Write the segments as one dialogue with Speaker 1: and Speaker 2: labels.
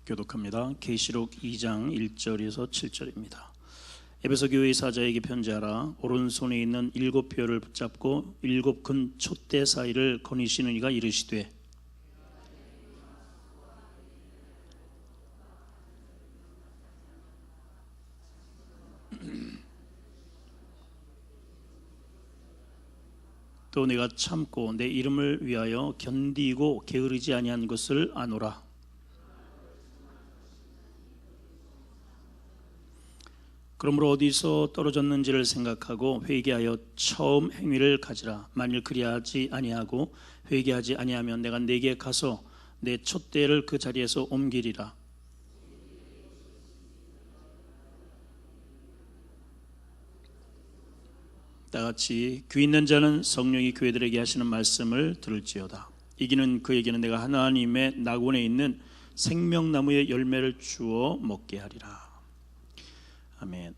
Speaker 1: 교독합니다. 계시록 2장 1절에서 7절입니다. 에베소 교회 사자에게 편지하라. 오른손에 있는 7뼈를 붙잡고 7 큰 촛대 사이를 거니시는 이가 이르시되 또 내가 참고 내 이름을 위하여 견디고 게으르지 아니한 것을 아노라. 그러므로 어디서 떨어졌는지를 생각하고 회개하여 처음 행위를 가지라. 만일 그리하지 아니하고 회개하지 아니하면 내가 네게 가서 내 촛대를 그 자리에서 옮기리라. 다같이 귀 있는 자는 성령이 교회들에게 하시는 말씀을 들을지어다. 이기는 그에게는 내가 하나님의 낙원에 있는 생명나무의 열매를 주어 먹게 하리라. 아멘.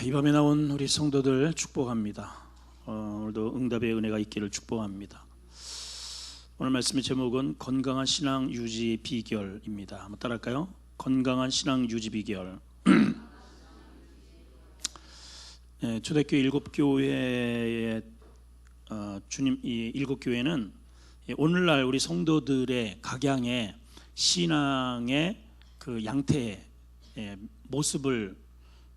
Speaker 1: 이 밤에 나온 우리 성도들 축복합니다. 오늘도 응답의 은혜가 있기를 축복합니다. 오늘 말씀의 제목은 건강한 신앙 유지 비결입니다. 한번 따라할까요? 건강한 신앙 유지 비결. 초대교회 7교회의 주님 이 7교회는 오늘날 우리 성도들의 각양의 신앙의 그 양태의 모습을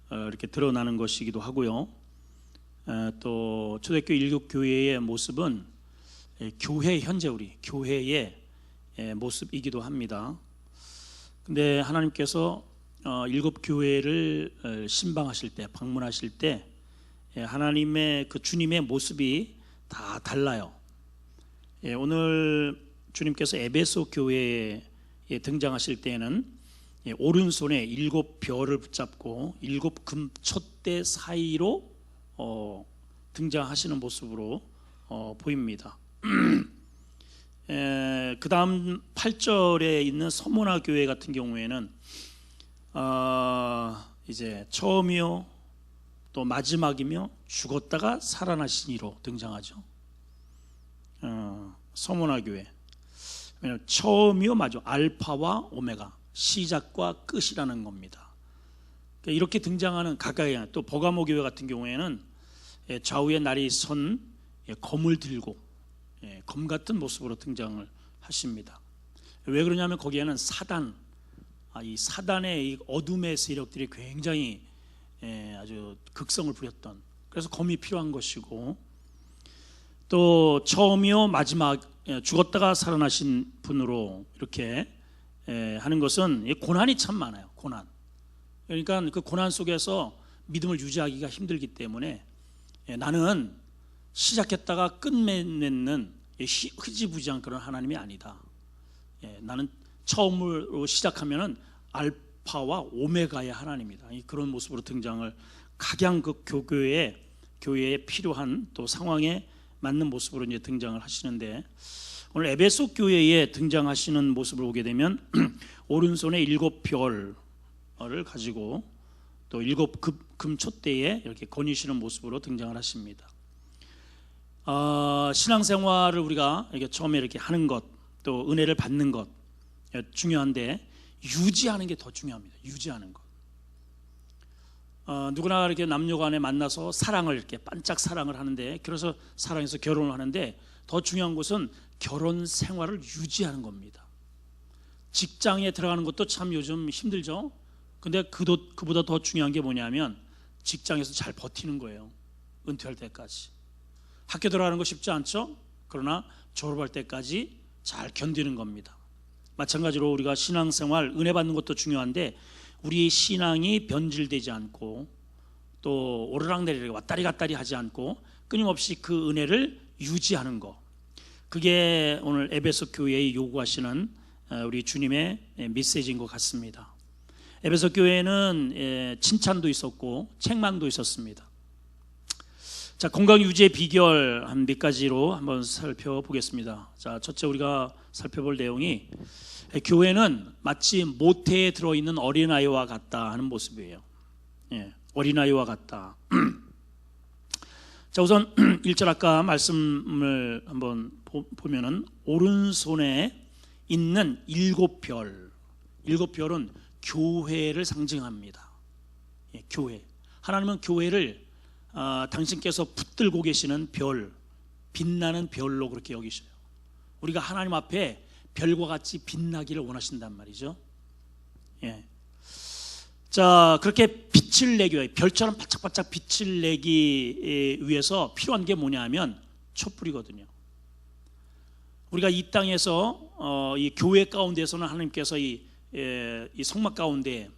Speaker 1: 이렇게 드러나는 것이기도 하고요. 또 초대교회 7교회의 모습은 교회 현재 우리 교회의 모습이기도 합니다. 근데 하나님께서 7교회를 신방하실 때 방문하실 때 하나님의 그 주님의 모습이 다 달라요. 오늘 주님께서 에베소 교회에 등장하실 때에는 오른손에 7벼를 붙잡고 7 금 촛대 사이로 등장하시는 모습으로 보입니다. 그 다음 8절에 있는 서모나 교회 같은 경우에는 이제 처음이요 또 마지막이며 죽었다가 살아나신 이로 등장하죠. 서모나 교회 처음이요 마지막 알파와 오메가 시작과 끝이라는 겁니다. 이렇게 등장하는 각각의 또 버가모 교회 같은 경우에는 좌우에 날이 선 검을 들고 검 같은 모습으로 등장을 하십니다. 왜 그러냐면 거기에는 이 사단의 이 어둠의 세력들이 굉장히 아주 극성을 부렸던, 그래서 검이 필요한 것이고, 또 처음이요 마지막 죽었다가 살아나신 분으로 이렇게 하는 것은 고난이 참 많아요. 고난. 그러니까 그 고난 속에서 믿음을 유지하기가 힘들기 때문에 나는 시작했다가 끝맺는 흐지부지한 그런 하나님이 아니다. 나는 처음으로 시작하면은 알파와 오메가의 하나님이다. 그런 모습으로 등장을 각양 그 교회에 필요한 또 상황에 맞는 모습으로 이제 등장을 하시는데, 오늘 에베소 교회에 등장하시는 모습을 보게 되면 오른손에 7별을 가지고 또 7금 촛대에 이렇게 거니시는 모습으로 등장을 하십니다. 신앙생활을 우리가 이렇게 처음에 이렇게 하는 것, 또 은혜를 받는 것 중요한데 유지하는 게 더 중요합니다. 유지하는 것. 누구나 이렇게 남녀간에 만나서 사랑을 이렇게 반짝 사랑을 하는데, 그래서 사랑해서 결혼을 하는데 더 중요한 것은 결혼 생활을 유지하는 겁니다. 직장에 들어가는 것도 참 요즘 힘들죠. 근데 그보다 더 중요한 게 뭐냐면 직장에서 잘 버티는 거예요. 은퇴할 때까지. 학교 들어가는 거 쉽지 않죠. 그러나 졸업할 때까지 잘 견디는 겁니다. 마찬가지로 우리가 신앙생활 은혜 받는 것도 중요한데 우리 신앙이 변질되지 않고 또 오르락내리락 왔다리 갔다리 하지 않고 끊임없이 그 은혜를 유지하는 것, 그게 오늘 에베소 교회에 요구하시는 우리 주님의 메시지인 것 같습니다. 에베소 교회는 칭찬도 있었고 책망도 있었습니다. 자, 건강 유지의 비결 한 몇 가지로 한번 살펴보겠습니다. 자, 첫째 우리가 살펴볼 내용이 교회는 마치 모태에 들어있는 어린아이와 같다 하는 모습이에요. 어린아이와 같다. 자, 우선 1절 아까 말씀을 한번 보면은 오른손에 있는 일곱 별. 일곱 별은 교회를 상징합니다. 예, 교회. 하나님은 교회를 당신께서 붙들고 계시는 별, 빛나는 별로 그렇게 여기셔요. 우리가 하나님 앞에 별과 같이 빛나기를 원하신단 말이죠. 예. 자, 그렇게 빛을 내기 위해, 별처럼 반짝반짝 빛을 내기 위해서 필요한 게 뭐냐 하면 촛불이거든요. 우리가 이 땅에서 이 교회 가운데서는 하나님께서 이 성막 가운데,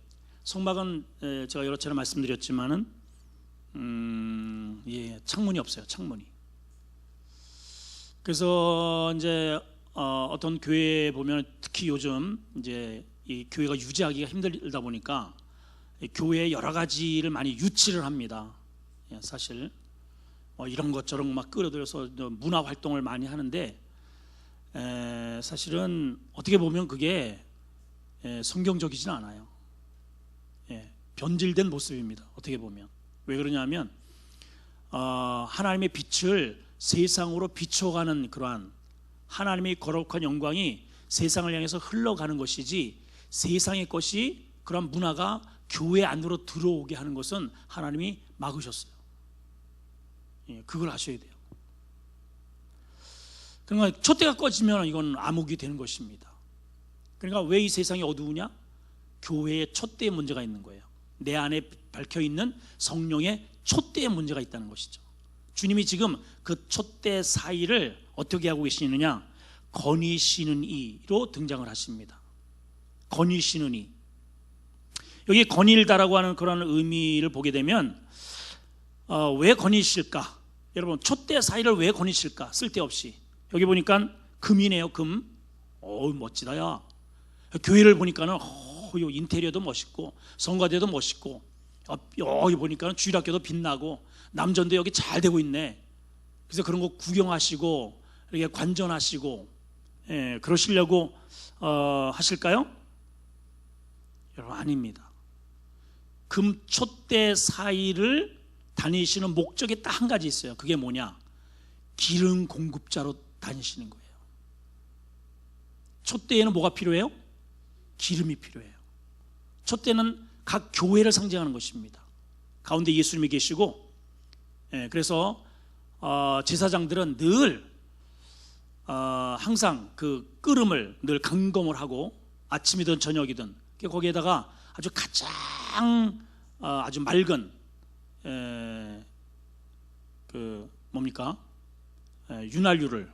Speaker 1: 성막은 제가 여러 차례 말씀드렸지만은 창문이 없어요. 창문이. 그래서 이제 어떤 교회에 보면, 특히 요즘 이제 이 교회가 유지하기가 힘들다 보니까 교회에 여러 가지를 많이 유치를 합니다. 사실 이런 것 저런 것 막 끌어들여서 문화 활동을 많이 하는데, 사실은 어떻게 보면 그게 성경적이지는 않아요. 변질된 모습입니다. 어떻게 보면. 왜 그러냐면 하나님의 빛을 세상으로 비춰가는 그러한 하나님의 거룩한 영광이 세상을 향해서 흘러가는 것이지, 세상의 것이, 그런 문화가 교회 안으로 들어오게 하는 것은 하나님이 막으셨어요. 그걸 아셔야 돼요. 그러니까 촛대가 꺼지면 이건 암흑이 되는 것입니다. 그러니까 왜 이 세상이 어두우냐? 교회의 촛대에 문제가 있는 거예요. 내 안에 밝혀있는 성령의 촛대에 문제가 있다는 것이죠. 주님이 지금 그 촛대 사이를 어떻게 하고 계시느냐? 거니시는 이로 등장을 하십니다. 거니시는 이. 여기 거닐다라고 하는 그런 의미를 보게 되면 왜 거니실까? 여러분, 촛대 사이를 왜 거니실까? 쓸데없이. 여기 보니까 금이네요. 금. 멋지다 야. 교회를 보니까는 인테리어도 멋있고 성가대도 멋있고, 여기 보니까는 주일학교도 빛나고 남전도 여기 잘 되고 있네. 그래서 그런 거 구경하시고 이렇게 관전하시고 그러시려고 하실까요? 여러분, 아닙니다. 금 촛대 사이를 다니시는 목적이 딱 한 가지 있어요. 그게 뭐냐? 기름 공급자로 다니시는 거예요. 촛대에는 뭐가 필요해요? 기름이 필요해요. 촛대는 각 교회를 상징하는 것입니다. 가운데 예수님이 계시고, 그래서 제사장들은 늘 항상 그 끓음을 늘 감검을 하고, 아침이든 저녁이든 거기에다가 아주 가장 아주 맑은 그 뭡니까? 윤활유를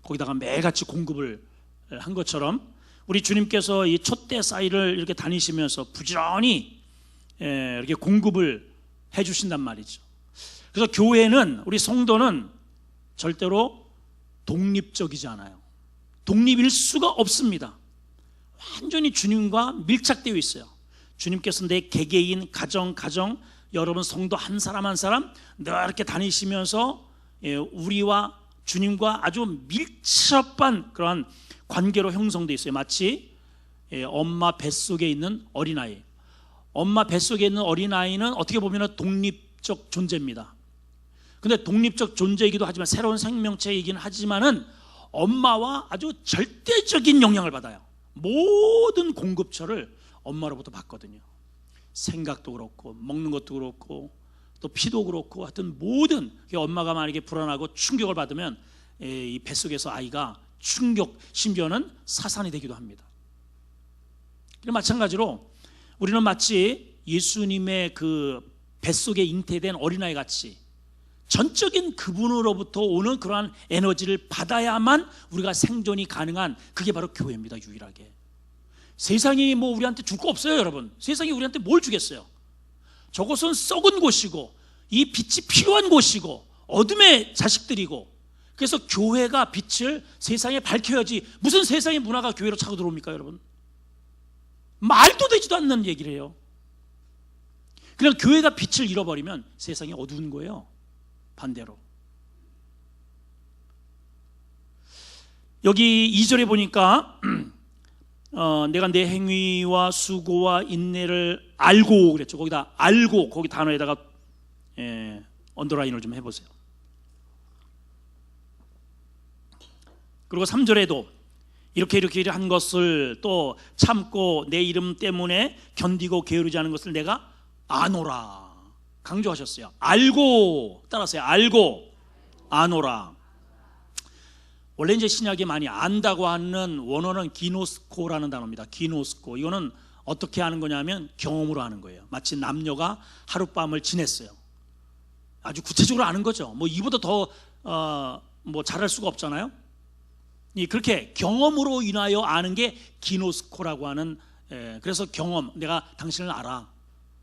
Speaker 1: 거기다가 매일같이 공급을 한 것처럼, 우리 주님께서 이 촛대 사이를 이렇게 다니시면서 부지런히 이렇게 공급을 해주신단 말이죠. 그래서 교회는, 우리 성도는 절대로 독립적이지 않아요. 독립일 수가 없습니다. 완전히 주님과 밀착되어 있어요. 주님께서 내 개개인, 가정, 여러분 성도 한 사람 한 사람 늘 이렇게 다니시면서 우리와 주님과 아주 밀접한 그러한 관계로 형성되어 있어요. 마치 엄마 뱃속에 있는 어린아이. 엄마 뱃속에 있는 어린아이는 어떻게 보면 독립적 존재입니다. 근데 독립적 존재이기도 하지만, 새로운 생명체이긴 하지만은 엄마와 아주 절대적인 영향을 받아요. 모든 공급처를 엄마로부터 받거든요. 생각도 그렇고 먹는 것도 그렇고 또 피도 그렇고, 하여튼 모든, 엄마가 만약에 불안하고 충격을 받으면 이 뱃속에서 아이가 충격, 심지어는 사산이 되기도 합니다. 마찬가지로 우리는 마치 예수님의 그 뱃속에 잉태된 어린아이 같이 전적인 그분으로부터 오는 그러한 에너지를 받아야만 우리가 생존이 가능한, 그게 바로 교회입니다. 유일하게. 세상이 뭐 우리한테 줄 거 없어요. 여러분, 세상이 우리한테 뭘 주겠어요? 저곳은 썩은 곳이고 이 빛이 필요한 곳이고 어둠의 자식들이고, 그래서 교회가 빛을 세상에 밝혀야지, 무슨 세상의 문화가 교회로 차고 들어옵니까? 여러분, 말도 되지도 않는 얘기를 해요. 그냥 교회가 빛을 잃어버리면 세상이 어두운 거예요. 반대로. 여기 2절에 보니까 내가 내 행위와 수고와 인내를 알고 그랬죠. 거기다 알고, 거기 단어에다가 언더라인을 좀 해보세요. 그리고 3절에도 이렇게 한 것을 또 참고 내 이름 때문에 견디고 게으르지 않은 것을 내가 아노라 강조하셨어요. 알고, 따라서요. 알고 아노라. 원래 이제 신약에 많이 안다고 하는 원어는 기노스코라는 단어입니다. 기노스코. 이거는 어떻게 하는 거냐면 경험으로 하는 거예요. 마치 남녀가 하룻밤을 지냈어요. 아주 구체적으로 아는 거죠. 뭐 이보다 더 뭐 잘할 수가 없잖아요. 그렇게 경험으로 인하여 아는 게 기노스코라고 하는, 그래서 경험, 내가 당신을 알아,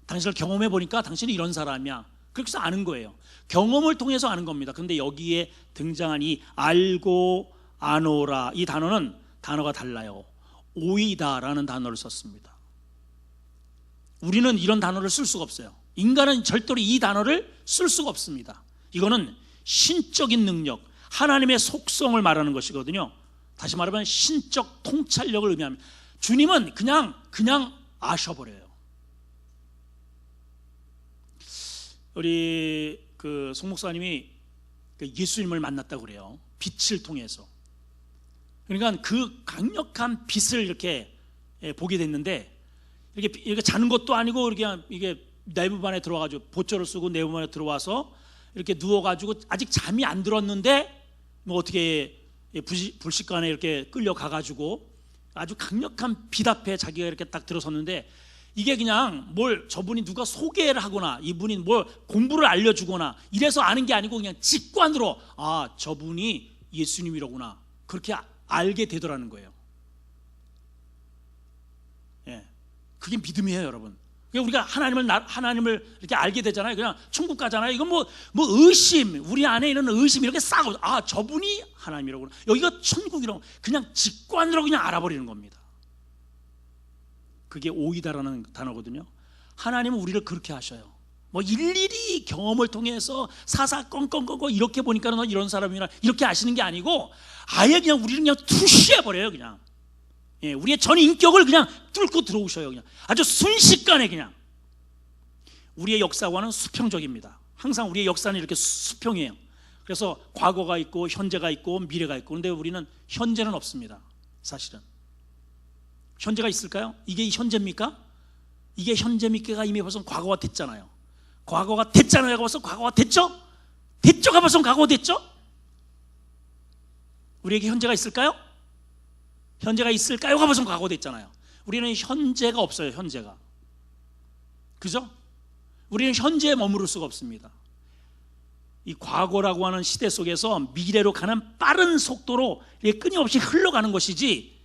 Speaker 1: 당신을 경험해 보니까 당신이 이런 사람이야, 그렇게 해서 아는 거예요. 경험을 통해서 아는 겁니다. 그런데 여기에 등장한 이 알고 아노라, 이 단어는 단어가 달라요. 오이다라는 단어를 썼습니다. 우리는 이런 단어를 쓸 수가 없어요. 인간은 절대로 이 단어를 쓸 수가 없습니다. 이거는 신적인 능력, 하나님의 속성을 말하는 것이거든요. 다시 말하면 신적 통찰력을 의미합니다. 주님은 그냥 아셔버려요. 우리 송 목사님이 예수님을 만났다고 그래요. 빛을 통해서. 그러니까 그 강력한 빛을 이렇게 보게 됐는데, 이렇게 자는 것도 아니고 이게 내부반에 들어와가지고 보초를 쓰고 내부반에 들어와서 이렇게 누워가지고 아직 잠이 안 들었는데 뭐 어떻게 불식간에 이렇게 끌려가가지고 아주 강력한 빛 앞에 자기가 이렇게 딱 들어섰는데, 이게 그냥 저분이 누가 소개를 하거나 이분이 뭘 공부를 알려주거나 이래서 아는 게 아니고 그냥 직관으로 저분이 예수님이로구나, 그렇게 알게 되더라는 거예요. 그게 믿음이에요, 여러분. 우리가 하나님을 이렇게 알게 되잖아요. 그냥 천국 가잖아요. 이건 뭐 의심, 우리 안에 있는 의심 이렇게 싸고, 저분이 하나님이라고, 여기가 천국이라고, 그냥 직관으로 그냥 알아버리는 겁니다. 그게 오이다라는 단어거든요. 하나님은 우리를 그렇게 하셔요. 뭐 일일이 경험을 통해서 사사건건건 이렇게 보니까 너 이런 사람이라 이렇게 아시는 게 아니고, 아예 그냥 우리를 그냥 투시해버려요. 그냥 우리의 전 인격을 그냥 뚫고 들어오셔요. 그냥 아주 순식간에. 그냥 우리의 역사와는 수평적입니다. 항상 우리의 역사는 이렇게 수평이에요. 그래서 과거가 있고 현재가 있고 미래가 있고, 그런데 우리는 현재는 없습니다. 사실은 현재가 있을까요? 이게 현재입니까? 이게 현재입니까가 이미 벌써 과거가 됐잖아요. 과거가 됐잖아요. 벌써 과거가 됐죠? 됐죠가 벌써 과거가 됐죠? 우리에게 현재가 있을까요? 현재가 있을까요가 벌써 과거가 됐잖아요. 우리는 현재가 없어요. 현재가. 그죠? 우리는 현재에 머무를 수가 없습니다. 이 과거라고 하는 시대 속에서 미래로 가는 빠른 속도로 끊임없이 흘러가는 것이지,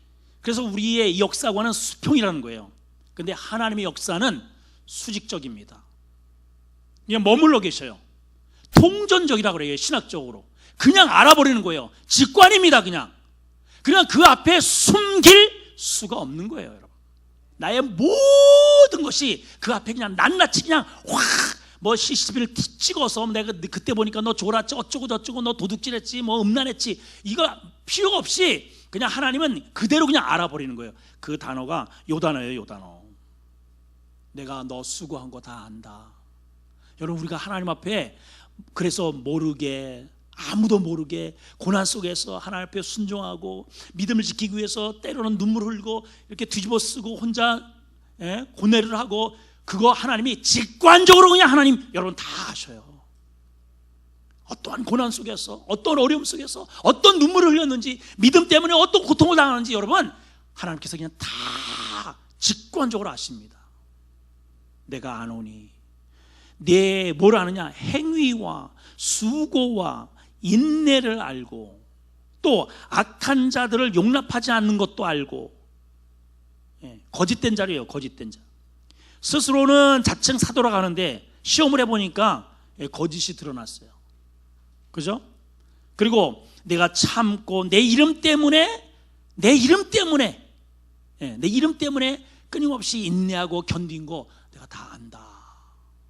Speaker 1: 그래서 우리의 역사와는 수평이라는 거예요. 그런데 하나님의 역사는 수직적입니다. 그냥 머물러 계셔요. 통전적이라고 그래요. 신학적으로 그냥 알아버리는 거예요. 직관입니다. 그냥 그 앞에 숨길 수가 없는 거예요, 여러분. 나의 모든 것이 그 앞에 그냥 낱낱이 그냥 확 CCTV를 찍어서 내가 그때 보니까 너 졸았지, 어쩌고 저쩌고, 너 도둑질했지, 뭐 음란했지, 이거 필요가 없이 그냥 하나님은 그대로 그냥 알아버리는 거예요. 그 단어가 요 단어예요. 요 단어. 내가 너 수고한 거 다 안다. 여러분, 우리가 하나님 앞에 그래서 모르게, 아무도 모르게 고난 속에서 하나님 앞에 순종하고 믿음을 지키기 위해서 때로는 눈물 흘리고 이렇게 뒤집어 쓰고 혼자 고뇌를 하고, 그거 하나님이 직관적으로 그냥 하나님 여러분 다 아셔요. 어떠한 고난 속에서, 어떤 어려움 속에서 어떤 눈물을 흘렸는지, 믿음 때문에 어떤 고통을 당하는지 여러분 하나님께서 그냥 다 직관적으로 아십니다. 내가 아노니, 내 뭘 아느냐, 행위와 수고와 인내를 알고, 또 악한 자들을 용납하지 않는 것도 알고. 거짓된 자리예요. 거짓된 자. 스스로는 자칭 사도라고 하는데 시험을 해보니까 거짓이 드러났어요. 그죠? 그리고 내가 참고 내 이름 때문에 끊임없이 인내하고 견딘 거 내가 다 안다.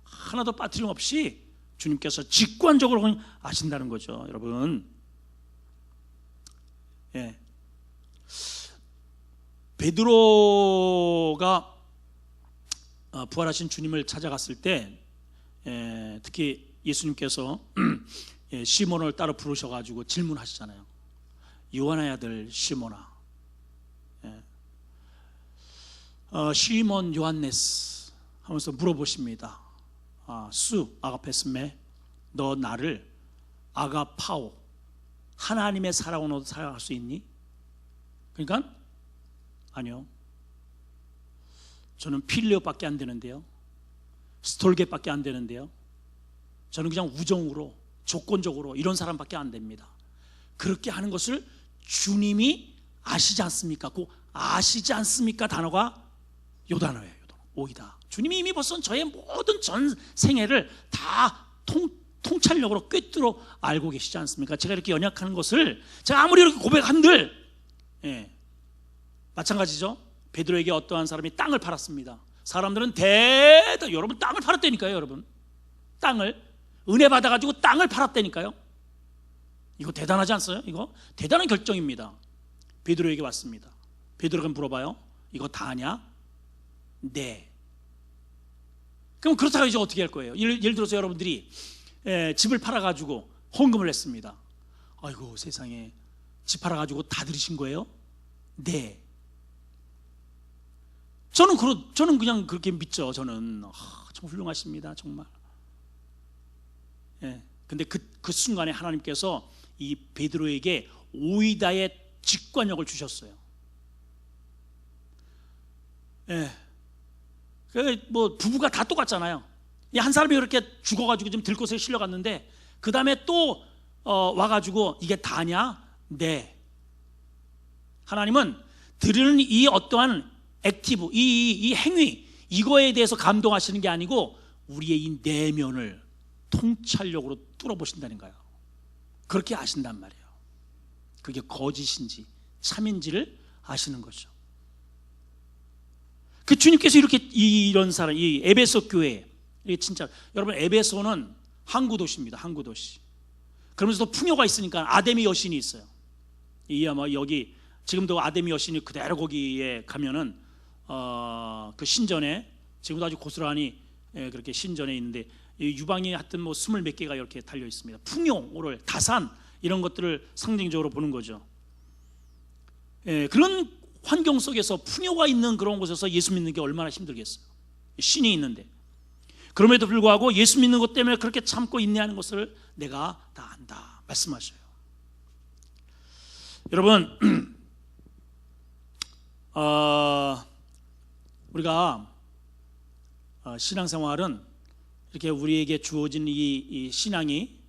Speaker 1: 하나도 빠뜨림 없이 주님께서 직관적으로 아신다는 거죠, 여러분. 베드로가 부활하신 주님을 찾아갔을 때, 특히 예수님께서 시몬을 따로 부르셔가지고 질문하시잖아요. 요한의 아들 시몬아, 시몬 요한네스 하면서 물어보십니다. 수 아가페스메, 너 나를 아가파오, 하나님의 사랑으로 사랑할 수 있니? 그러니까 아니요, 저는 필레오밖에 안 되는데요, 스톨게밖에 안 되는데요, 저는 그냥 우정으로 조건적으로 이런 사람밖에 안 됩니다. 그렇게 하는 것을 주님이 아시지 않습니까? 그 아시지 않습니까? 단어가 요 단어예요. 요 단어. 오이다. 주님이 이미 벌써 저의 모든 전 생애를 다 통찰력으로 꿰뚫어 알고 계시지 않습니까? 제가 이렇게 연약한 것을 제가 아무리 이렇게 고백한들, 마찬가지죠. 베드로에게 어떠한 사람이 땅을 팔았습니다. 사람들은 여러분 땅을 팔았다니까요. 여러분 땅을 은혜 받아가지고 땅을 팔았다니까요. 이거 대단하지 않어요? 이거 대단한 결정입니다. 베드로에게 왔습니다. 베드로가 물어봐요. 이거 다 아냐? 네. 그럼 그렇다고 이제 어떻게 할 거예요? 예를 들어서 여러분들이 집을 팔아가지고 헌금을 했습니다. 아이고 세상에, 집 팔아가지고 다 들으신 거예요? 네. 저는 그냥 그렇게 믿죠. 저는 정말 훌륭하십니다. 정말. 근데 그 순간에 하나님께서 이 베드로에게 오이다의 직관력을 주셨어요. 뭐 부부가 다 똑같잖아요. 한 사람이 그렇게 죽어가지고 좀 들것에 실려갔는데 그 다음에 또 와가지고 이게 다냐? 네. 하나님은 들으는 이 어떠한 액티브, 이 행위, 이거에 대해서 감동하시는 게 아니고 우리의 이 내면을 통찰력으로 뚫어보신다는 거예요. 그렇게 아신단 말이에요. 그게 거짓인지 참인지를 아시는 거죠. 그 주님께서 이렇게 이런 사람, 이 에베소 교회, 이게 진짜 여러분 에베소는 항구 도시입니다. 항구 도시. 그러면서도 풍요가 있으니까 아데미 여신이 있어요. 이 아마 여기 지금도 아데미 여신이 그대로 거기에 가면은 그 신전에 지금도 아주 고스란히 그렇게 신전에 있는데 유방이 하여튼 뭐 20몇 개가 이렇게 달려 있습니다. 풍요를, 다산 이런 것들을 상징적으로 보는 거죠. 그런 환경 속에서 풍요가 있는 그런 곳에서 예수 믿는 게 얼마나 힘들겠어요. 신이 있는데. 그럼에도 불구하고 예수 믿는 것 때문에 그렇게 참고 인내하는 것을 내가 다 안다 말씀하셔요. 여러분 우리가 신앙생활은 이렇게 우리에게 주어진 이 신앙이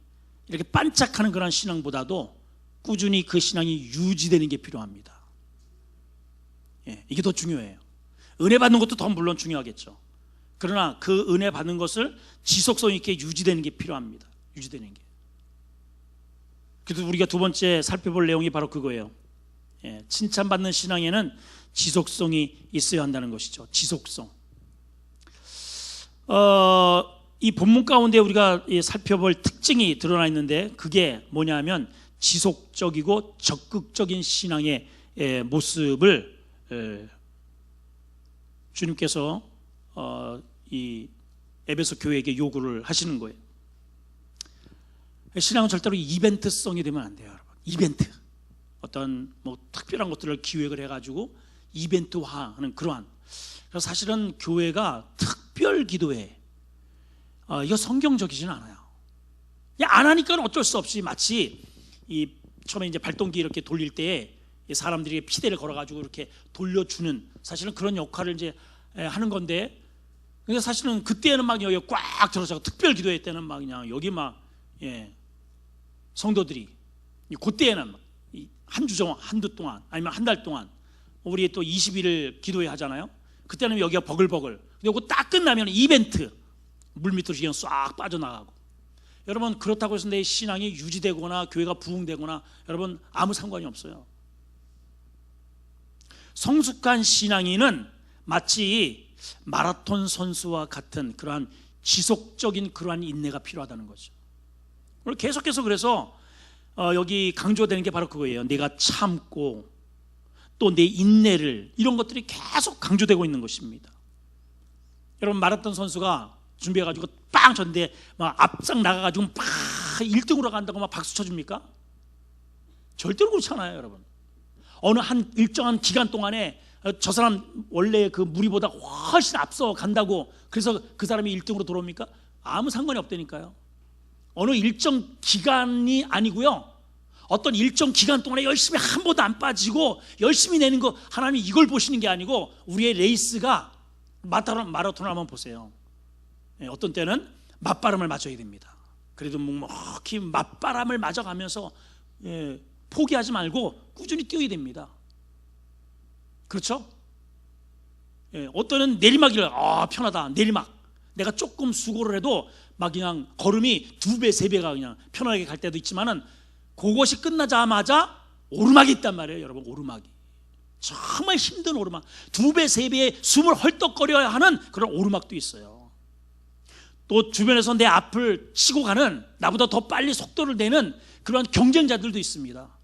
Speaker 1: 이렇게 반짝하는 그런 신앙보다도 꾸준히 그 신앙이 유지되는 게 필요합니다. 이게 더 중요해요. 은혜 받는 것도 더 물론 중요하겠죠. 그러나 그 은혜 받는 것을 지속성 있게 유지되는 게 필요합니다. 유지되는 게. 그래서 우리가 두 번째 살펴볼 내용이 바로 그거예요. 칭찬받는 신앙에는 지속성이 있어야 한다는 것이죠. 지속성. 이 본문 가운데 우리가 살펴볼 특징이 드러나 있는데 그게 뭐냐면 지속적이고 적극적인 신앙의 모습을 주님께서 이 에베소 교회에게 요구를 하시는 거예요. 신앙은 절대로 이벤트성이 되면 안 돼요, 여러분. 이벤트, 어떤 뭐 특별한 것들을 기획을 해가지고 이벤트화하는 그러한. 그래서 사실은 교회가 특별 기도회, 이거 성경적이지는 않아요. 안 하니까 어쩔 수 없이 마치 이 처음에 이제 발동기 이렇게 돌릴 때 사람들이 피대를 걸어가지고 이렇게 돌려주는 사실은 그런 역할을 이제 하는 건데, 근데 사실은 그때는 막 여기 꽉 들어서 특별 기도회 때는 막 그냥 여기 막 성도들이 그때에는 한 주 동안 아니면 한 달 동안 우리 또 20일을 기도회 하잖아요. 그때는 여기가 버글버글. 근데 그거 딱 끝나면 이벤트 물밑으로 그냥 싹 빠져나가고. 여러분 그렇다고 해서 내 신앙이 유지되거나 교회가 부흥되거나 여러분 아무 상관이 없어요. 성숙한 신앙인은 마치 마라톤 선수와 같은 그러한 지속적인 그러한 인내가 필요하다는 거죠. 오늘 계속해서 그래서 여기 강조되는 게 바로 그거예요. 내가 참고 또 내 인내를, 이런 것들이 계속 강조되고 있는 것입니다. 여러분 마라톤 선수가 준비해가지고 빵 쳤는데 막 앞장 나가가지고 막 1등으로 간다고 막 박수 쳐줍니까? 절대로 그렇지 않아요, 여러분. 어느 한 일정한 기간 동안에 저 사람 원래 그 무리보다 훨씬 앞서 간다고 그래서 그 사람이 1등으로 돌아옵니까? 아무 상관이 없다니까요. 어느 일정 기간이 아니고요, 어떤 일정 기간 동안에 열심히 한 번도 안 빠지고 열심히 내는 거, 하나님이 이걸 보시는 게 아니고 우리의 레이스가 마라톤을 한번 보세요. 어떤 때는 맞바람을 맞아야 됩니다. 그래도 묵묵히 맞바람을 맞아가면서 포기하지 말고 꾸준히 뛰어야 됩니다. 그렇죠? 어떤 때는 내리막이라 편하다, 내리막. 내가 조금 수고를 해도 막 그냥 걸음이 2배, 3배가 그냥 편하게 갈 때도 있지만은 그것이 끝나자마자 오르막이 있단 말이에요, 여러분. 오르막이 정말 힘든 오르막, 2배, 3배의 숨을 헐떡거려야 하는 그런 오르막도 있어요. 또 주변에서 내 앞을 치고 가는, 나보다 더 빨리 속도를 내는 그런 경쟁자들도 있습니다.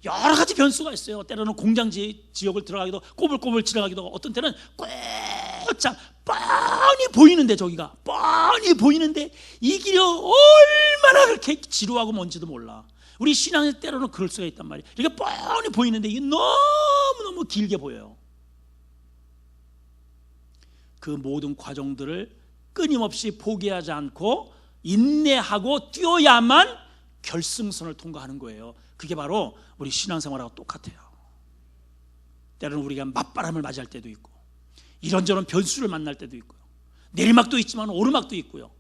Speaker 1: 여러 가지 변수가 있어요. 때로는 공장 지역을 들어가기도, 꼬불꼬불 지나가기도, 어떤 때는 꽉짝 뻔히 보이는데, 저기가 뻔히 보이는데 이 길이 얼마나 그렇게 지루하고 뭔지도 몰라. 우리 신앙의 때로는 그럴 수가 있단 말이에요. 이렇게 뻔히 보이는데 이게 너무너무 길게 보여요. 그 모든 과정들을 끊임없이 포기하지 않고 인내하고 뛰어야만 결승선을 통과하는 거예요. 그게 바로 우리 신앙생활하고 똑같아요. 때로는 우리가 맞바람을 맞이할 때도 있고, 이런저런 변수를 만날 때도 있고요, 내리막도 있지만 오르막도 있고요,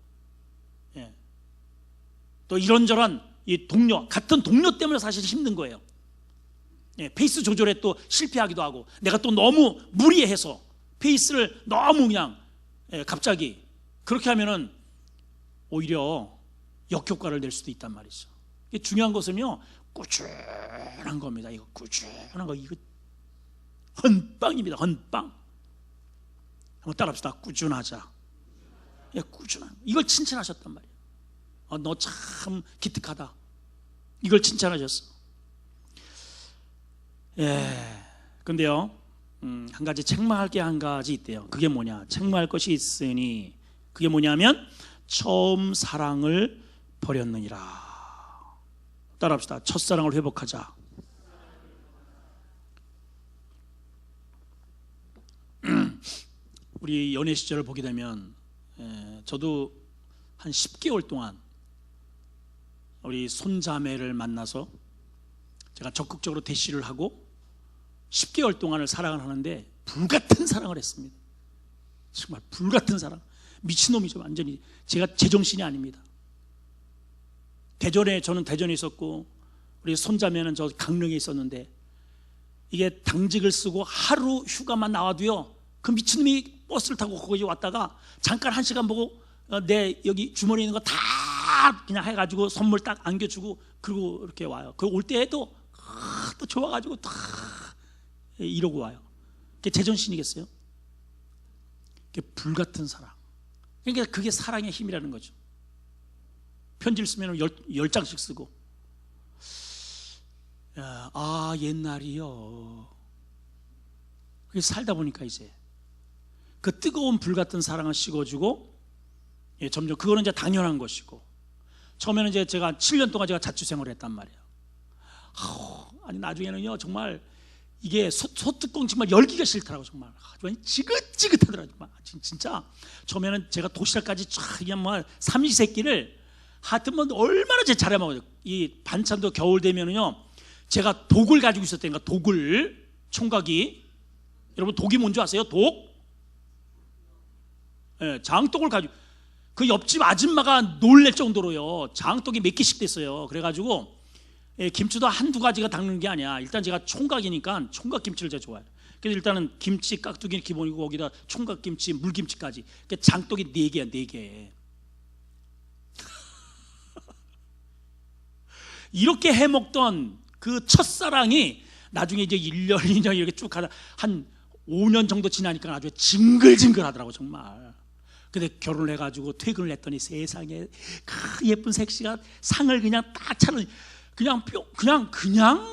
Speaker 1: 또 이런저런 이 동료, 같은 동료 때문에 사실 힘든 거예요. 페이스 조절에 또 실패하기도 하고, 내가 또 너무 무리해서 페이스를 너무 그냥 갑자기 그렇게 하면은 오히려 역효과를 낼 수도 있단 말이죠. 중요한 것은요, 꾸준한 겁니다. 이거 꾸준한 거, 이거 헌빵입니다. 헌빵. 한번 따라합시다. 꾸준하자. 꾸준한, 이걸 칭찬하셨단 말이에요. 너 참 기특하다, 이걸 칭찬하셨어. 근데요, 한 가지 책망할 게 한 가지 있대요. 그게 뭐냐? 책망할 것이 있으니 그게 뭐냐면 처음 사랑을 버렸느니라. 따라합시다. 첫사랑을 회복하자. 우리 연애 시절을 보게 되면, 저도 한 10개월 동안 우리 손자매를 만나서 제가 적극적으로 대시를 하고 10개월 동안을 사랑을 하는데 불같은 사랑을 했습니다. 정말 불같은 사랑. 미친놈이죠, 완전히. 제가 제정신이 아닙니다. 저는 대전에 있었고 우리 손자매는 저 강릉에 있었는데, 이게 당직을 쓰고 하루 휴가만 나와도요, 그 미친놈이 버스를 타고 거기 왔다가 잠깐 1시간 보고 내 여기 주머니에 있는 거 다 그냥 해가지고 선물 딱 안겨주고 그러고 이렇게 와요. 그 올 때에도 또 좋아가지고 다 이러고 와요. 그게 제정신이겠어요? 그게 불같은 사랑. 그러니까 그게 사랑의 힘이라는 거죠. 편지를 쓰면 10장씩 쓰고, 옛날이요. 그게 살다 보니까 이제 그 뜨거운 불같은 사랑을 식어주고, 점점 그거는 이제 당연한 것이고, 처음에는 이제 제가 7년 동안 제가 자취생활을 했단 말이에요. 아니 나중에는요, 정말 이게 소뚜껑 정말 열기가 싫더라고. 정말 지긋지긋하더라고. 정말 진짜 처음에는 제가 도시락까지 쫙 그냥 뭐 삼시세끼를 하여튼 뭐 얼마나 제 잘해 먹어요. 이 반찬도 겨울 되면은요, 제가 독을 가지고 있었다니까. 독을, 총각이. 여러분 독이 뭔지 아세요? 독? 장독을 가지고, 그 옆집 아줌마가 놀랄 정도로요, 장독이 몇 개씩 됐어요. 그래가지고 김치도 한두 가지가 담는 게 아니야. 일단 제가 총각이니까 총각김치를 제가 좋아해요. 그래서 일단은 김치, 깍두기는 기본이고 거기다 총각김치, 물김치까지. 장독이 4개야, 4개. 이렇게 해먹던 그 첫사랑이 나중에 이제 1년, 2년 이렇게 쭉 하다 한 5년 정도 지나니까 아주 징글징글 하더라고, 정말. 근데 결혼을 해가지고 퇴근을 했더니 세상에 그 예쁜 색시가 상을 그냥 딱 차는, 그냥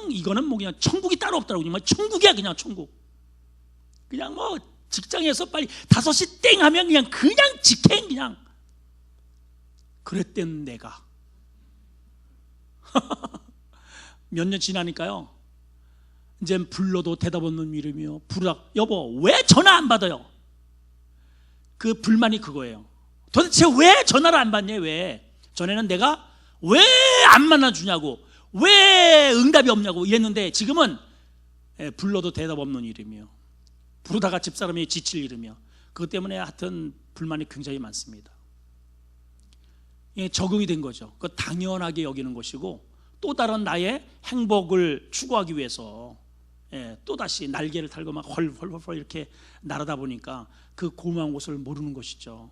Speaker 1: 이거는 뭐 그냥 천국이 따로 없더라고. 정말 천국이야, 그냥 천국. 그냥 뭐 직장에서 빨리 5시 땡 하면 그냥 직행 그냥. 그랬던 내가 몇 년 지나니까요, 이제 불러도 대답 없는 이름이요. 부르다 여보 왜 전화 안 받아요? 그 불만이 그거예요. 도대체 왜 전화를 안 받냐? 왜? 전에는 내가 왜 안 만나주냐고, 왜 응답이 없냐고 이랬는데 지금은 불러도 대답 없는 이름이요. 부르다가 집사람이 지칠 이름이요. 그것 때문에 하여튼 불만이 굉장히 많습니다. 적응이 된 거죠. 그거 당연하게 여기는 것이고 또 다른 나의 행복을 추구하기 위해서 또다시 날개를 달고 막 헐헐헐 이렇게 날아다 보니까 그 고마운 것을 모르는 것이죠.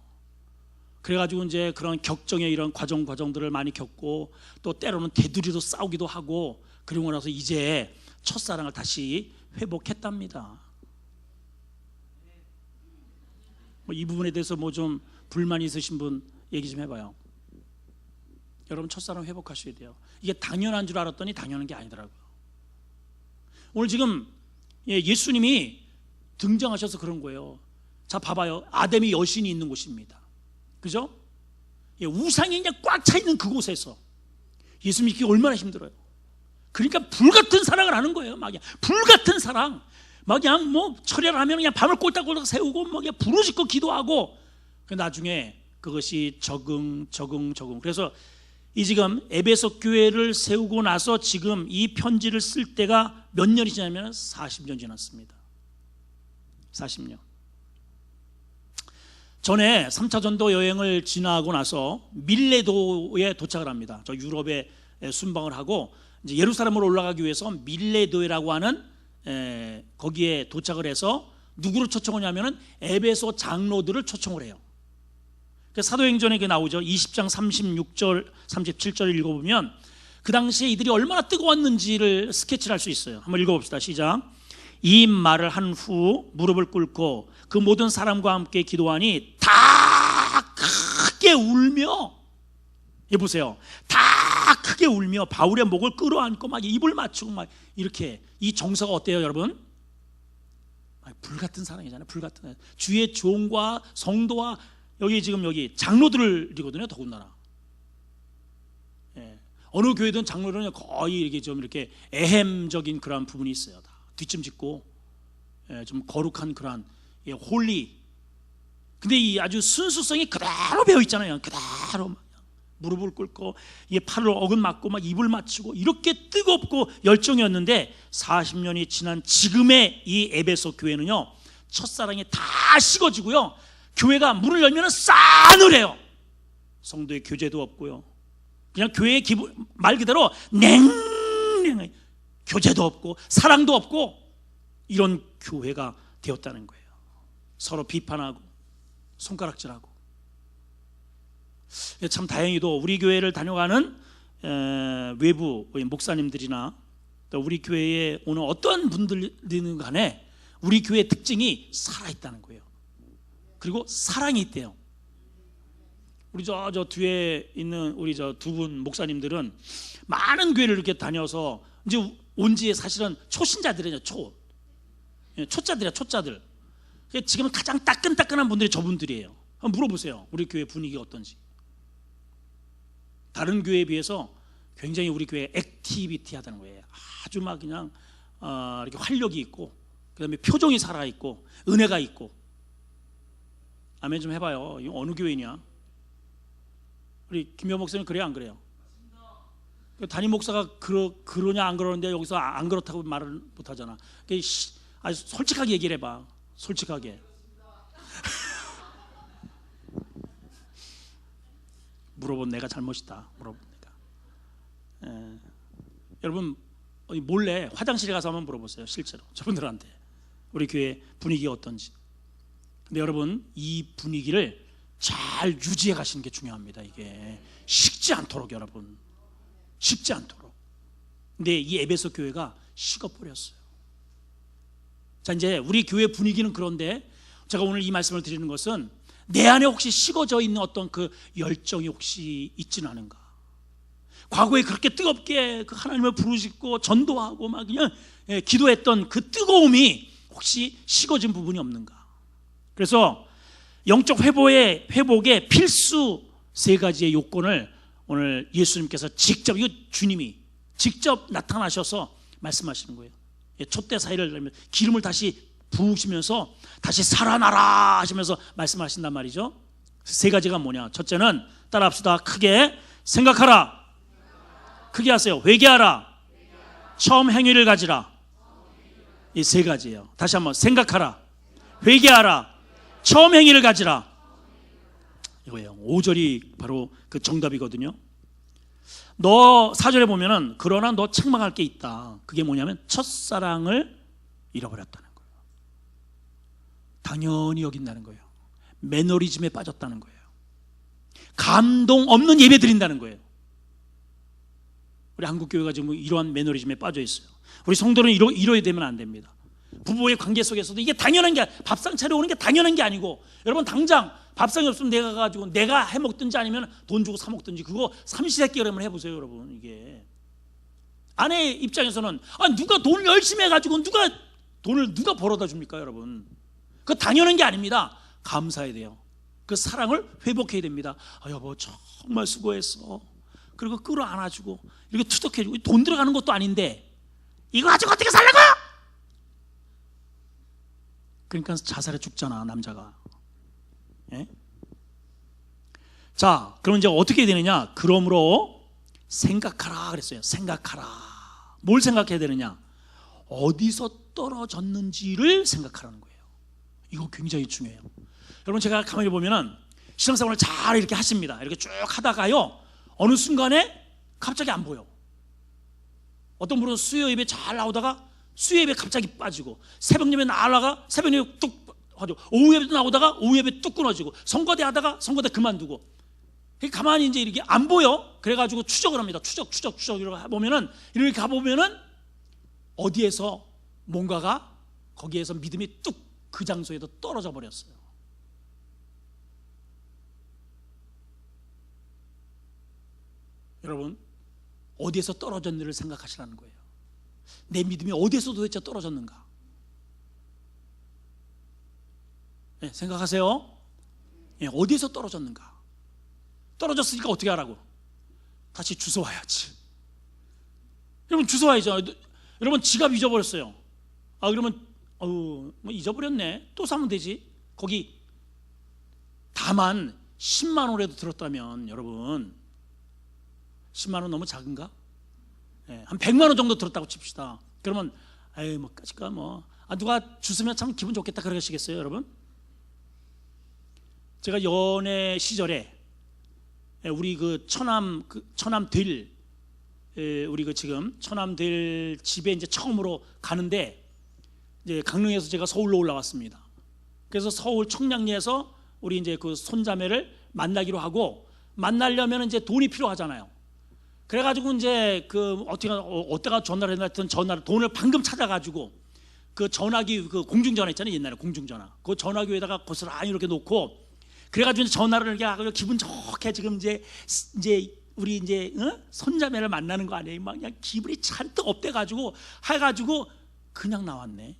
Speaker 1: 그래가지고 이제 그런 격정의 이런 과정들을 많이 겪고 또 때로는 대두리도 싸우기도 하고 그러고 나서 이제 첫사랑을 다시 회복했답니다. 이 부분에 대해서 뭐 좀 불만이 있으신 분 얘기 좀 해봐요. 여러분 첫사랑 회복하셔야 돼요. 이게 당연한 줄 알았더니 당연한 게 아니더라고요. 오늘 지금 예수님이 등장하셔서 그런 거예요. 자 봐봐요. 아담이 여신이 있는 곳입니다. 그죠? 우상이 그냥 꽉 차 있는 그곳에서 예수 믿기 얼마나 힘들어요. 그러니까 불같은 사랑을 하는 거예요. 막 불같은 사랑. 막 그냥 뭐 철야를 하면 그냥 밤을 꼴딱꼴딱 세우고 막 그냥 부르짖고 기도하고 나중에 그것이 적응. 그래서 이 지금 에베소 교회를 세우고 나서 지금 이 편지를 쓸 때가 몇 년이 지나면 40년 지났습니다. 40년. 전에 3차 전도 여행을 지나고 나서 밀레도에 도착을 합니다. 저 유럽에 순방을 하고 이제 예루살렘으로 올라가기 위해서 밀레도라고 하는 거기에 도착을 해서 누구를 초청을 하냐면은 에베소 장로들을 초청을 해요. 사도행전에 나오죠. 20장 36절 37절을 읽어보면 그 당시에 이들이 얼마나 뜨거웠는지를 스케치를 할 수 있어요. 한번 읽어봅시다. 시작. 이 말을 한 후 무릎을 꿇고 그 모든 사람과 함께 기도하니 다 크게 울며, 보세요. 다 크게 울며 바울의 목을 끌어안고 막 입을 맞추고 막 이렇게. 이 정서가 어때요 여러분? 불같은 사랑이잖아요. 불같은 주의 종과 성도와 여기 지금 여기 장로들이거든요. 더군다나 어느 교회든 장로들은 거의 이렇게 좀 이렇게 애햄적인 그런 부분이 있어요. 다 뒷짐 짓고 좀 거룩한 그런 홀리. 근데 이 아주 순수성이 그대로 배어 있잖아요. 그대로 무릎을 꿇고 팔을 어긋맞고 막 입을 맞추고 이렇게 뜨겁고 열정이었는데 40년이 지난 지금의 이 에베소 교회는요 첫사랑이 다 식어지고요 교회가 문을 열면 싸늘해요. 성도의 교제도 없고요. 그냥 교회의 기분 말 그대로 냉랭해. 교제도 없고 사랑도 없고 이런 교회가 되었다는 거예요. 서로 비판하고 손가락질하고. 참 다행히도 우리 교회를 다녀가는 외부 목사님들이나 또 우리 교회에 오는 어떤 분들이든 간에 우리 교회의 특징이 살아있다는 거예요. 그리고 사랑이 있대요. 우리 저 뒤에 있는 우리 저 두 분 목사님들은 많은 교회를 이렇게 다녀서 이제 온 지에 사실은 초신자들이에요. 초짜들이야. 초짜들. 지금 가장 따끈따끈한 분들이 저분들이에요. 한번 물어보세요. 우리 교회 분위기가 어떤지. 다른 교회에 비해서 굉장히 우리 교회 액티비티하다는 거예요. 아주 막 그냥 이렇게 활력이 있고 그다음에 표정이 살아 있고 은혜가 있고. 아멘 좀 해봐요. 이거 어느 교회냐? 우리 김여 목사님 그래요 안 그래요? 담임 목사가 그러냐 안 그러는데 여기서 안 그렇다고 말을 못하잖아. 아주 솔직하게 얘기를 해봐. 솔직하게. 물어본 내가 잘못이다. 물어본 내가. 여러분 몰래 화장실에 가서 한번 물어보세요. 실제로 저분들한테 우리 교회 분위기가 어떤지. 근데 여러분 이 분위기를 잘 유지해 가시는 게 중요합니다. 이게 식지 않도록 여러분, 식지 않도록. 근데 이 에베소 교회가 식어버렸어요. 자 이제 우리 교회 분위기는 그런데 제가 오늘 이 말씀을 드리는 것은 내 안에 혹시 식어져 있는 어떤 그 열정이 혹시 있지는 않은가? 과거에 그렇게 뜨겁게 그 하나님을 부르짖고 전도하고 막 그냥 기도했던 그 뜨거움이 혹시 식어진 부분이 없는가? 그래서 영적 회복의 필수 세 가지의 요건을 오늘 예수님께서 직접, 이거 주님이 직접 나타나셔서 말씀하시는 거예요. 촛대 사이를 기름을 다시 부으시면서 다시 살아나라 하시면서 말씀하신단 말이죠. 세 가지가 뭐냐? 첫째는 따라합시다. 크게 생각하라. 크게 하세요. 회개하라. 처음 행위를 가지라. 이 세 가지예요. 다시 한번 생각하라. 회개하라. 처음 행위를 가지라. 이거예요. 5절이 바로 그 정답이거든요. 너 4절에 보면은 그러나 너 책망할 게 있다. 그게 뭐냐면 첫사랑을 잃어버렸다는 거예요. 당연히 여긴다는 거예요. 매너리즘에 빠졌다는 거예요. 감동 없는 예배 드린다는 거예요. 우리 한국교회가 지금 이러한 매너리즘에 빠져 있어요. 우리 성도는 이러야 되면 안 됩니다. 부부의 관계 속에서도 이게 당연한 게, 밥상 차려오는 게 당연한 게 아니고, 여러분 당장 밥상이 없으면 내가 가지고 내가 해 먹든지 아니면 돈 주고 사 먹든지, 그거 삼시세끼 여러분 해보세요. 여러분 이게 아내 입장에서는 누가 돈을 열심히 해가지고 돈을 누가 벌어다 줍니까? 여러분 그거 당연한 게 아닙니다. 감사해야 돼요. 그 사랑을 회복해야 됩니다. 여보 정말 수고했어. 그리고 끌어안아주고 이렇게 투덕해주고, 돈 들어가는 것도 아닌데 이거 가지고 어떻게 살라고? 그러니까 자살해 죽잖아 남자가. 예? 자, 그럼 이제 어떻게 되느냐? 그러므로 생각하라 그랬어요. 생각하라. 뭘 생각해야 되느냐? 어디서 떨어졌는지를 생각하라는 거예요. 이거 굉장히 중요해요. 여러분 제가 가만히 보면은 신앙생활을 잘 이렇게 하십니다. 이렇게 쭉 하다가요, 어느 순간에 갑자기 안 보여. 어떤 분은 수요 예배 잘 나오다가 수요 예배 갑자기 빠지고, 새벽 예배 나가다가 새벽 예배 뚝 하죠. 오후 예배 나오다가 오후 예배 뚝 끊어지고, 선거대 하다가 선거대 그만두고. 가만히 이제 이렇게 안 보여. 그래가지고 추적을 합니다. 추적 이렇게 보면은, 이렇게 가보면은 어디에서 뭔가가 거기에서 믿음이 뚝 그 장소에도 떨어져 버렸어요. 여러분 어디에서 떨어졌는지를 생각하시라는 거예요. 내 믿음이 어디에서 도대체 떨어졌는가? 네, 생각하세요. 네, 어디에서 떨어졌는가? 떨어졌으니까 어떻게 하라고? 다시 주워와야지. 여러분 주워와야죠. 여러분 지갑 잊어버렸어요. 그러면 뭐 잊어버렸네. 또 사면 되지. 거기 다만 10만 원이라도 들었다면, 여러분 10만 원 너무 작은가? 네, 한 100만 원 정도 들었다고 칩시다. 그러면 뭐 까짓까 누가 주스면 참 기분 좋겠다 그러시겠어요, 여러분? 제가 연애 시절에 우리 그 처남들 우리 그 지금 처남들 집에 이제 처음으로 가는데, 이제 강릉에서 제가 서울로 올라왔습니다. 그래서 서울 청량리에서 우리 이제 그 손자매를 만나기로 하고, 만나려면 이제 돈이 필요하잖아요. 그래가지고 이제 그 어디가 전화를 했나 했던 돈을 방금 찾아가지고, 그 전화기 그 공중전화 있잖아요. 옛날에 공중전화. 그 전화기에다가 고스란히 이렇게 놓고, 그래가지고 이제 전화를 이렇게 하고 기분 좋게 지금 이제 우리 이제 손자매를 만나는 거 아니에요. 막 그냥 기분이 잔뜩 업돼가지고 해가지고 그냥 나왔네.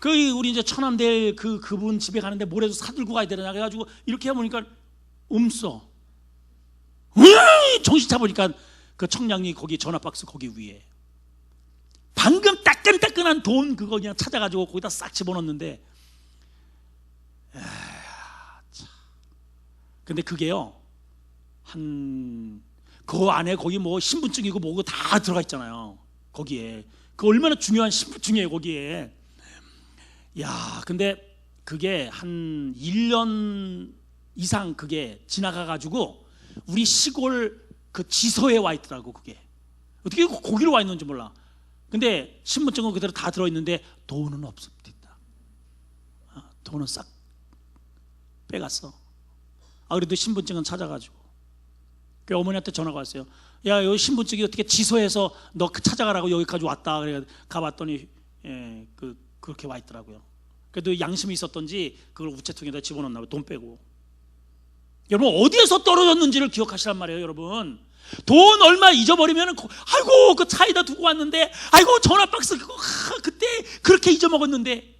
Speaker 1: 우리 이제 처남들 그분 집에 가는데 뭐라도 사들고 가야 되나 그래가지고 이렇게 해보니까 없어. 정신 차보니까 그 청량리 거기 전화박스 거기 위에 방금 따끈따끈한 돈 그거 그냥 찾아가지고 거기다 싹 집어넣었는데, 근데 그게요, 그 안에 거기 뭐 신분증이고 뭐고 다 들어가 있잖아요. 거기에 그 얼마나 중요한 신분증이에요 거기에. 근데 그게 한 1년 이상 그게 지나가가지고 우리 시골 그 지서에 와 있더라고. 그게 어떻게 거기로 와 있는지 몰라. 근데 신분증은 그대로 다 들어있는데 돈은 없습니다. 돈은 싹 빼갔어. 그래도 신분증은 찾아가지고 그 어머니한테 전화가 왔어요. 야, 여기 신분증이 어떻게 지서에서 너 찾아가라고 여기까지 왔다. 그래 가봤더니 그렇게 와 있더라고요. 그래도 양심이 있었던지 그걸 우체통에다 집어넣나 봐요. 돈 빼고. 여러분 어디에서 떨어졌는지를 기억하시란 말이에요. 여러분 돈 얼마 잊어버리면 아이고 그 차에다 두고 왔는데, 아이고 전화박스 그거 그때 그렇게 잊어먹었는데.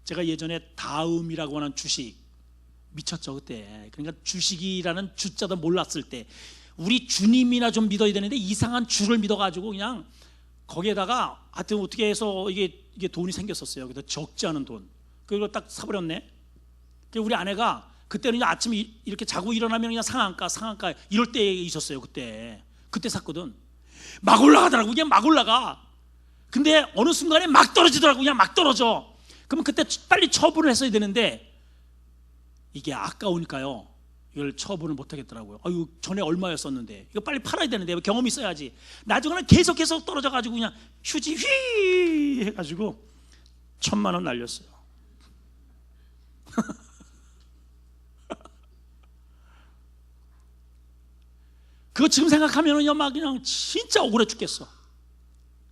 Speaker 1: 제가 예전에 다음이라고 하는 주식 미쳤죠 그때. 그러니까 주식이라는 주자도 몰랐을 때 우리 주님이나 좀 믿어야 되는데 이상한 주를 믿어가지고 그냥 거기에다가 하여튼 어떻게 해서 이게 돈이 생겼었어요. 그래서 적지 않은 돈. 그걸 딱 사버렸네. 우리 아내가 그때는 아침에 이렇게 자고 일어나면 그냥 상한가 이럴 때 있었어요. 그때 샀거든. 막 올라가더라고. 그냥 막 올라가. 근데 어느 순간에 막 떨어지더라고. 그냥 막 떨어져. 그러면 그때 빨리 처분을 했어야 되는데 이게 아까우니까요, 이걸 처분을 못 하겠더라고요. 아유, 전에 얼마였었는데 이거 빨리 팔아야 되는데 경험이 있어야지. 나중에는 계속해서 떨어져가지고 그냥 휴지 휘 해가지고 1,000만 원 날렸어요. 그거 지금 생각하면은요, 막 그냥 진짜 억울해 죽겠어.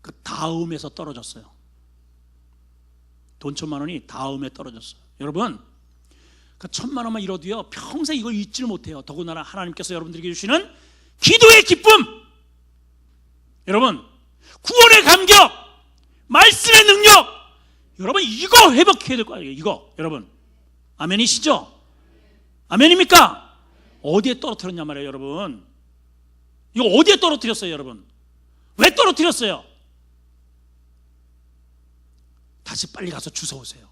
Speaker 1: 그 다음에서 떨어졌어요. 돈 1,000만 원이 다음에 떨어졌어요. 여러분, 그 1,000만 원만 잃어도요, 평생 이걸 잊지를 못해요. 더군다나 하나님께서 여러분들에게 주시는 기도의 기쁨, 여러분, 구원의 감격, 말씀의 능력, 여러분 이거 회복해야 될 거예요. 이거 여러분, 아멘이시죠? 아멘입니까? 어디에 떨어뜨렸냐 말이에요, 여러분. 이거 어디에 떨어뜨렸어요, 여러분? 왜 떨어뜨렸어요? 다시 빨리 가서 주워오세요.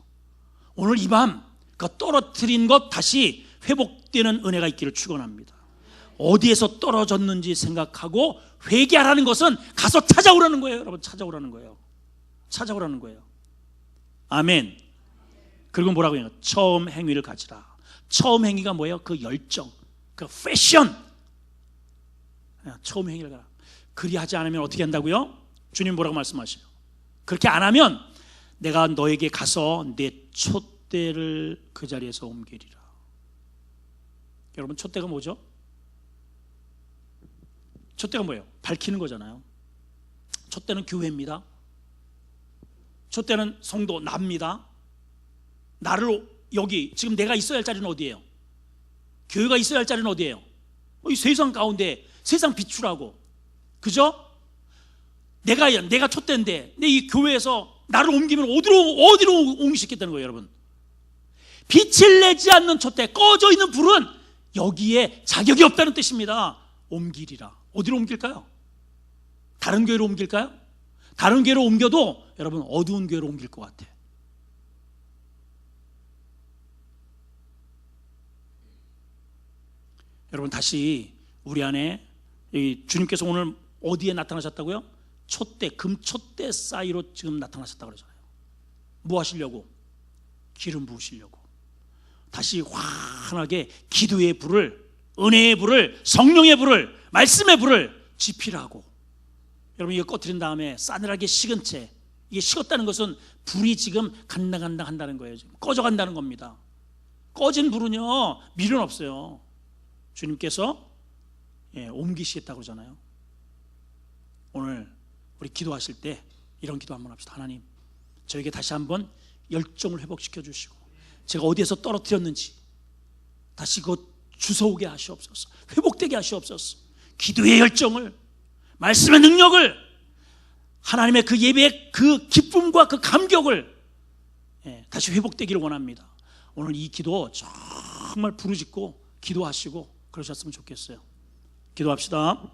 Speaker 1: 오늘 이 밤 그 떨어뜨린 것 다시 회복되는 은혜가 있기를 축원합니다. 어디에서 떨어졌는지 생각하고 회개하라는 것은 가서 찾아오라는 거예요, 여러분. 찾아오라는 거예요. 아멘. 그리고 뭐라고 해요? 처음 행위를 가지라. 처음 행위가 뭐예요? 그 열정, 그 패션. 처음 행위를 가라. 그리하지 않으면 어떻게 한다고요? 주님 뭐라고 말씀하셔요? 그렇게 안 하면 내가 너에게 가서 내 촛대를 그 자리에서 옮기리라. 여러분, 촛대가 뭐죠? 촛대가 뭐예요? 밝히는 거잖아요. 촛대는 교회입니다. 촛대는 성도 납니다. 나를 여기 지금 내가 있어야 할 자리는 어디예요? 교회가 있어야 할 자리는 어디예요? 이 세상 가운데 세상 비추라고, 그죠? 내가 촛대인데 내 이 교회에서 나를 옮기면 어디로 옮기시겠다는 거예요, 여러분? 빛을 내지 않는 촛대, 꺼져 있는 불은 여기에 자격이 없다는 뜻입니다. 옮기리라. 어디로 옮길까요? 다른 교회로 옮길까요? 다른 교회로 옮겨도 여러분 어두운 교회로 옮길 것 같아. 여러분, 다시 우리 안에 주님께서 오늘 어디에 나타나셨다고요? 촛대, 금촛대 사이로 지금 나타나셨다고 그러잖아요. 뭐 하시려고? 기름 부으시려고. 다시 환하게 기도의 불을, 은혜의 불을, 성령의 불을, 말씀의 불을 지피라고. 여러분, 이거 꺼뜨린 다음에 싸늘하게 식은 채, 이게 식었다는 것은 불이 지금 간당간당 한다는 거예요. 지금 꺼져간다는 겁니다. 꺼진 불은요, 미련 없어요. 주님께서 옮기시겠다고 그러잖아요. 오늘 우리 기도하실 때 이런 기도 한번 합시다. 하나님, 저에게 다시 한번 열정을 회복시켜 주시고, 제가 어디에서 떨어뜨렸는지 다시 그것 주워오게 하시옵소서. 회복되게 하시옵소서. 기도의 열정을, 말씀의 능력을, 하나님의 그 예배의 그 기쁨과 그 감격을 다시 회복되기를 원합니다. 오늘 이 기도 정말 부르짖고 기도하시고 그러셨으면 좋겠어요. 기도합시다.